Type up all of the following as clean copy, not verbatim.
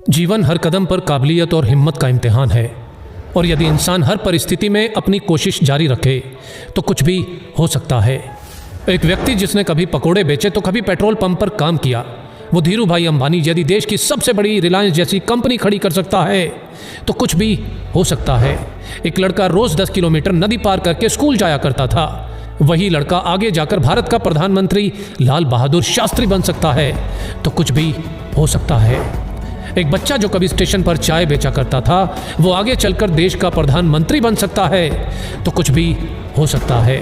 जीवन हर कदम पर काबिलियत और हिम्मत का इम्तिहान है, और यदि इंसान हर परिस्थिति में अपनी कोशिश जारी रखे तो कुछ भी हो सकता है। एक व्यक्ति जिसने कभी पकोड़े बेचे तो कभी पेट्रोल पंप पर काम किया, वो धीरू भाई अंबानी यदि देश की सबसे बड़ी रिलायंस जैसी कंपनी खड़ी कर सकता है तो कुछ भी हो सकता है। एक लड़का रोज 10 किलोमीटर नदी पार करके स्कूल जाया करता था, वही लड़का आगे जाकर भारत का प्रधानमंत्री लाल बहादुर शास्त्री बन सकता है तो कुछ भी हो सकता है। एक बच्चा जो कभी स्टेशन पर चाय बेचा करता था, वो आगे चलकर देश का प्रधानमंत्री बन सकता है तो कुछ भी हो सकता है।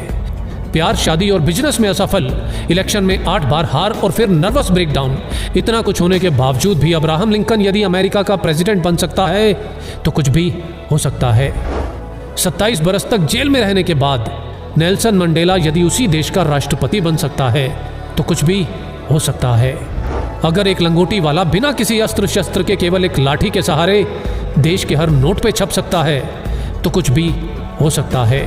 प्यार, शादी और बिजनेस में असफल, इलेक्शन में 8 बार हार और फिर नर्वस ब्रेकडाउन, इतना कुछ होने के बावजूद भी अब्राहम लिंकन यदि अमेरिका का प्रेसिडेंट बन सकता है तो कुछ भी हो सकता है। 27 बरस तक जेल में रहने के बाद नेल्सन मंडेला यदि उसी देश का राष्ट्रपति बन सकता है तो कुछ भी हो सकता है। अगर एक लंगोटी वाला बिना किसी अस्त्र शस्त्र के केवल एक लाठी के सहारे देश के हर नोट पे छप सकता है तो कुछ भी हो सकता है।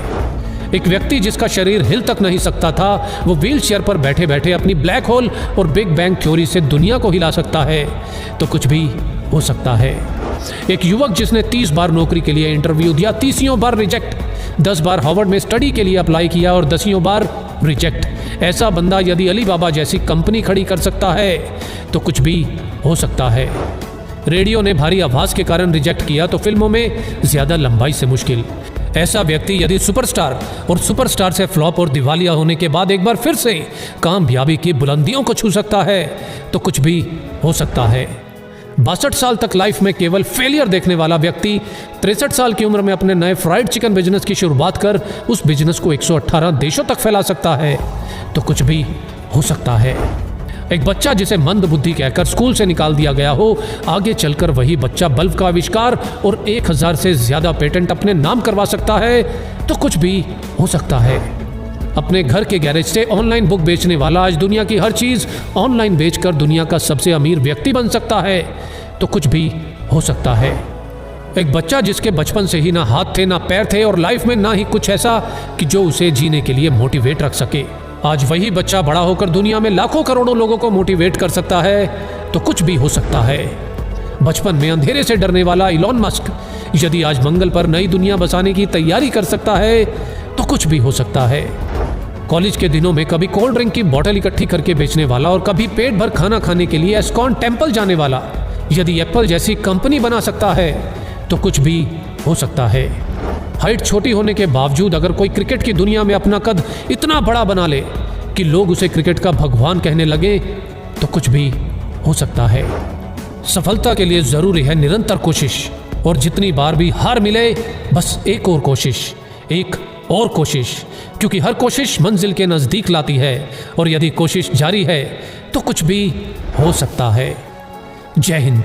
एक व्यक्ति जिसका शरीर हिल तक नहीं सकता था, वो व्हील चेयर पर बैठे बैठे अपनी ब्लैक होल और बिग बैंग थ्योरी से दुनिया को हिला सकता है तो कुछ भी हो सकता है। एक युवक जिसने 30 बार नौकरी के लिए इंटरव्यू दिया, 30 बार रिजेक्ट, 10 बार हार्वर्ड में स्टडी के लिए अप्लाई किया और 10 बार रिजेक्ट, ऐसा बंदा यदि अली बाबा जैसी कंपनी खड़ी कर सकता है तो कुछ भी हो सकता है। रेडियो ने भारी आवाज के कारण रिजेक्ट किया तो फिल्मों में ज्यादा लंबाई से मुश्किल, ऐसा व्यक्ति यदि सुपरस्टार और सुपरस्टार से फ्लॉप और दिवालिया होने के बाद एक बार फिर से कामयाबी की बुलंदियों को छू सकता है तो कुछ भी हो सकता है। 62 साल तक लाइफ में केवल फेलियर देखने वाला व्यक्ति 63 साल की उम्र में अपने नए फ्राइड चिकन बिजनेस की शुरुआत कर उस बिजनेस को 118 देशों तक फैला सकता है तो कुछ भी हो सकता है। एक बच्चा जिसे मंद बुद्धि कहकर स्कूल से निकाल दिया गया हो, आगे चलकर वही बच्चा बल्ब का आविष्कार और 1000 से ज्यादा पेटेंट अपने नाम करवा सकता है तो कुछ भी हो सकता है। अपने घर के गैरेज से ऑनलाइन बुक बेचने वाला आज दुनिया की हर चीज ऑनलाइन बेचकर दुनिया का सबसे अमीर व्यक्ति बन सकता है तो कुछ भी हो सकता है। एक बच्चा जिसके बचपन से ही ना हाथ थे ना पैर थे और लाइफ में ना ही कुछ ऐसा कि जो उसे जीने के लिए मोटिवेट रख सके, आज वही बच्चा बड़ा होकर दुनिया में लाखों करोड़ों लोगों को मोटिवेट कर सकता है तो कुछ भी हो सकता है। बचपन में अंधेरे से डरने वाला इलॉन मस्क यदि आज मंगल पर नई दुनिया बसाने की तैयारी कर सकता है तो कुछ भी हो सकता है। कॉलेज के दिनों में कभी कोल्ड ड्रिंक की बोतल इकट्ठी करके बेचने वाला और कभी पेट भर खाना खाने के लिए एस्कॉन टेम्पल जाने वाला यदि एप्पल जैसी कंपनी बना सकता है तो कुछ भी हो सकता है। हाइट छोटी होने के बावजूद अगर कोई क्रिकेट की दुनिया में अपना कद इतना बड़ा बना ले कि लोग उसे क्रिकेट का भगवान कहने लगे तो कुछ भी हो सकता है। सफलता के लिए जरूरी है निरंतर कोशिश, और जितनी बार भी हार मिले बस एक और कोशिश, एक और कोशिश, क्योंकि हर कोशिश मंजिल के नजदीक लाती है और यदि कोशिश जारी है तो कुछ भी हो सकता है। जय हिंद।